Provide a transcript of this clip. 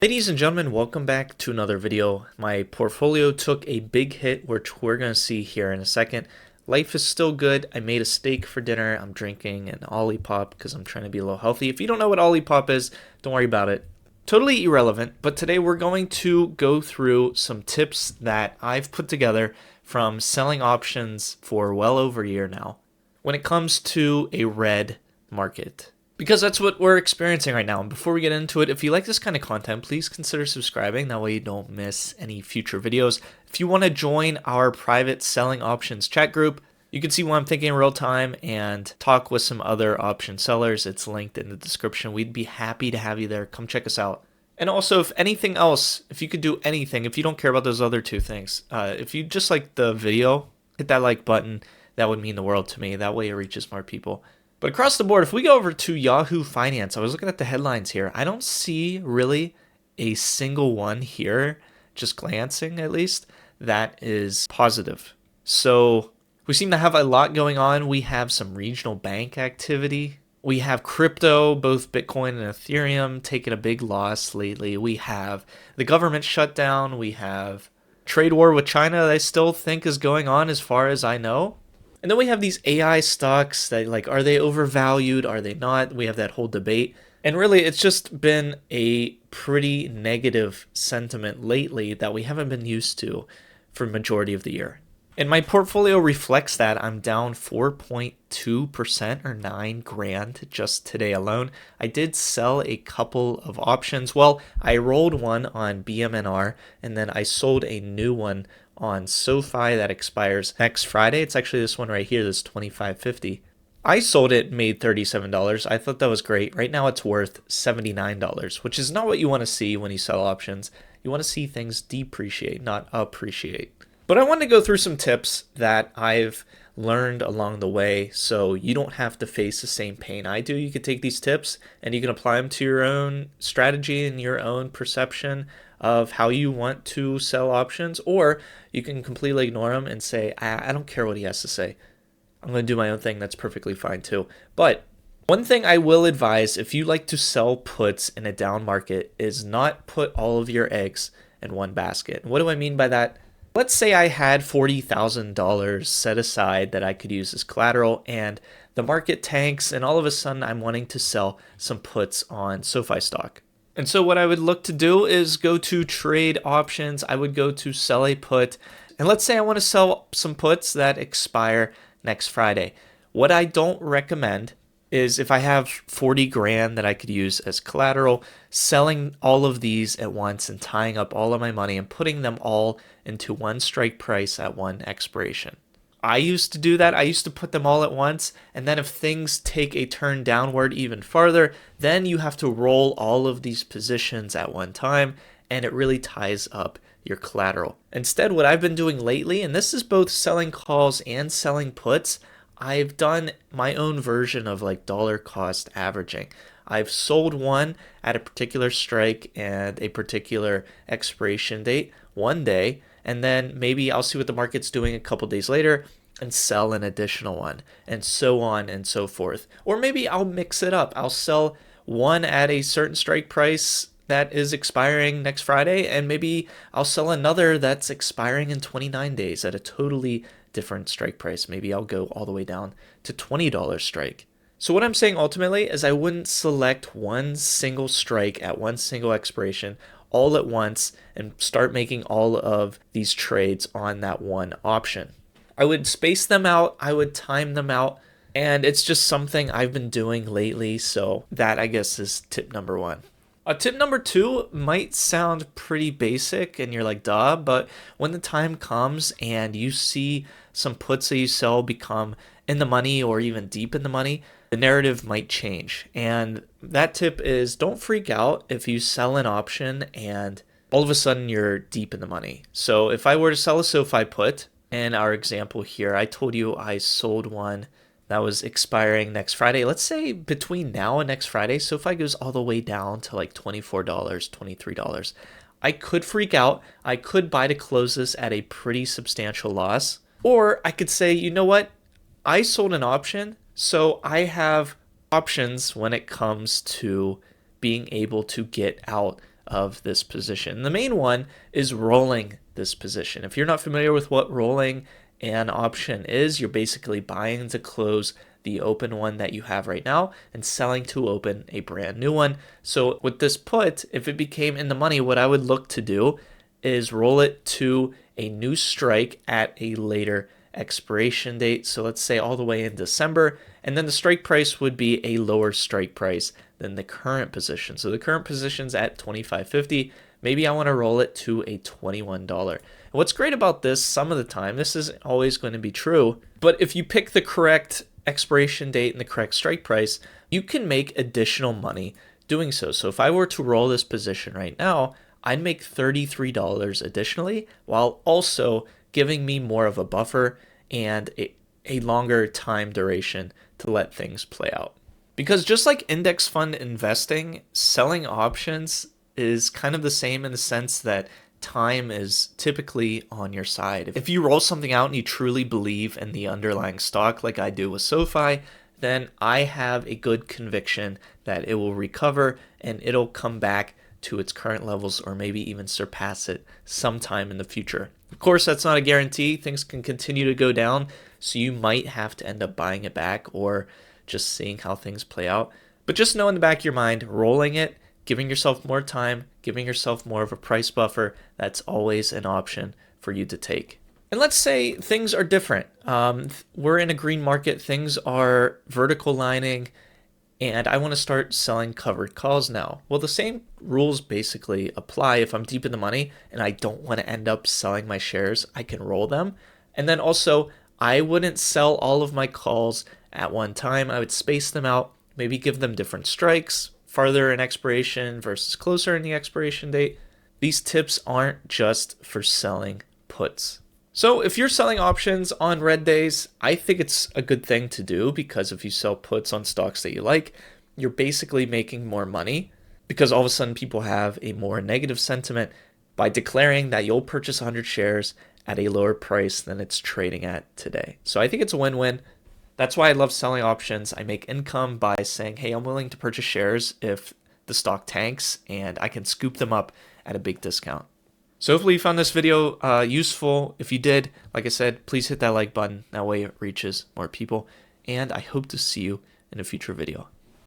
Ladies and gentlemen, welcome back to another video. My portfolio took a big hit, which we're going to see here in a second. Life is still good. I made a steak for dinner. I'm drinking an Olipop because I'm trying to be a little healthy. If you don't know what Olipop is, don't worry about it. Totally irrelevant, but today we're going to go through some tips that I've put together from selling options for well over a year now when it comes to a red market. Because that's what we're experiencing right now. And before we get into it, if you like this kind of content, please consider subscribing. That way you don't miss any future videos. If you want to join our private selling options chat group, you can see what I'm thinking in real time and talk with some other option sellers. It's linked in the description. We'd be happy to have you there. Come check us out. And also, if anything else, if you could do anything, if you don't care about those other two things, if you just like the video, hit that like button. That would mean the world to me. That way it reaches more people. But across the board, if we go over to Yahoo Finance, I was looking at the headlines here. I don't see really a single one here, just glancing at least, that is positive. So we seem to have a lot going on. We have some regional bank activity. We have crypto, both Bitcoin and Ethereum, taking a big loss lately. We have the government shutdown. We have trade war with China that I still think is going on as far as I know. And then we have these AI stocks that, like, are they overvalued? Are they not? We have that whole debate. And really, it's just been a pretty negative sentiment lately that we haven't been used to for the majority of the year. And my portfolio reflects that. I'm down 4.2% or 9 grand just today alone. I did sell a couple of options. Well, I rolled one on BMNR and then I sold a new one on SoFi that expires next Friday. It's actually this one right here, this 25.50. I sold it, made $37. I thought that was great. Right now it's worth $79, which is not what you want to see when you sell options. You want to see things depreciate, not appreciate. But I want to go through some tips that I've learned along the way so you don't have to face the same pain I do. You can take these tips and you can apply them to your own strategy and your own perception of how you want to sell options, or you can completely ignore them and say, I don't care what he has to say. I'm going to do my own thing. That's perfectly fine too. But one thing I will advise if you like to sell puts in a down market is not put all of your eggs in one basket. And what do I mean by that? Let's say I had $40,000 set aside that I could use as collateral and the market tanks and all of a sudden I'm wanting to sell some puts on SoFi stock. And so what I would look to do is go to trade options. I would go to sell a put. And let's say I want to sell some puts that expire next Friday. What I don't recommend is if I have 40 grand that I could use as collateral, selling all of these at once and tying up all of my money and putting them all into one strike price at one expiration. I used to do that. I used to put them all at once. And then if things take a turn downward even farther, then you have to roll all of these positions at one time. And it really ties up your collateral. Instead, what I've been doing lately, and this is both selling calls and selling puts, I've done my own version of like dollar cost averaging. I've sold one at a particular strike and a particular expiration date one day, and then maybe I'll see what the market's doing a couple days later and sell an additional one, and so on and so forth. Or maybe I'll mix it up. I'll sell one at a certain strike price that is expiring next Friday, and maybe I'll sell another that's expiring in 29 days at a totally different strike price. Maybe I'll go all the way down to $20 strike. So what I'm saying ultimately is I wouldn't select one single strike at one single expiration all at once and start making all of these trades on that one option. I would space them out, I would time them out, and it's just something I've been doing lately, so that I guess is tip number one. Tip number two might sound pretty basic and you're like, duh, but when the time comes and you see some puts that you sell become in the money or even deep in the money, the narrative might change. And that tip is don't freak out if you sell an option and all of a sudden you're deep in the money. So if I were to sell a SoFi put, in our example here, I told you I sold one that was expiring next Friday. Let's say between now and next Friday, SoFi goes all the way down to like $24, $23. I could freak out. I could buy to close this at a pretty substantial loss. Or I could say, you know what? I sold an option, so I have options when it comes to being able to get out of this position. The main one is rolling this position. If you're not familiar with what rolling an option is, you're basically buying to close the open one that you have right now and selling to open a brand new one. So with this put, if it became in the money, what I would look to do is roll it to a new strike at a later expiration date. So let's say all the way in December, and then the strike price would be a lower strike price than the current position. So the current position's at $25.50. Maybe I want to roll it to a $21. And what's great about this, some of the time, this isn't always going to be true, but if you pick the correct expiration date and the correct strike price, you can make additional money doing so. So if I were to roll this position right now, I'd make $33 additionally, while also giving me more of a buffer and a longer time duration to let things play out. Because just like index fund investing, selling options is kind of the same in the sense that time is typically on your side. If you roll something out and you truly believe in the underlying stock, like I do with SoFi, then I have a good conviction that it will recover and it'll come back to its current levels or maybe even surpass it sometime in the future. Of course, that's not a guarantee. Things can continue to go down, so you might have to end up buying it back or just seeing how things play out. But just know in the back of your mind, rolling it, giving yourself more time, giving yourself more of a price buffer, that's always an option for you to take. And let's say things are different. We're in a green market, things are vertical lining, and I want to start selling covered calls now. Well, the same rules basically apply. If I'm deep in the money and I don't want to end up selling my shares, I can roll them. And then also, I wouldn't sell all of my calls at one time. I would space them out, maybe give them different strikes, farther in expiration versus closer in the expiration date. These tips aren't just for selling puts. So if you're selling options on red days, I think it's a good thing to do, because if you sell puts on stocks that you like, you're basically making more money, because all of a sudden people have a more negative sentiment by declaring that you'll purchase 100 shares at a lower price than it's trading at today. So I think it's a win-win. That's why I love selling options. I make income by saying, hey, I'm willing to purchase shares if the stock tanks, and I can scoop them up at a big discount. So hopefully you found this video useful. If you did, like I said, please hit that like button. That way it reaches more people. And I hope to see you in a future video.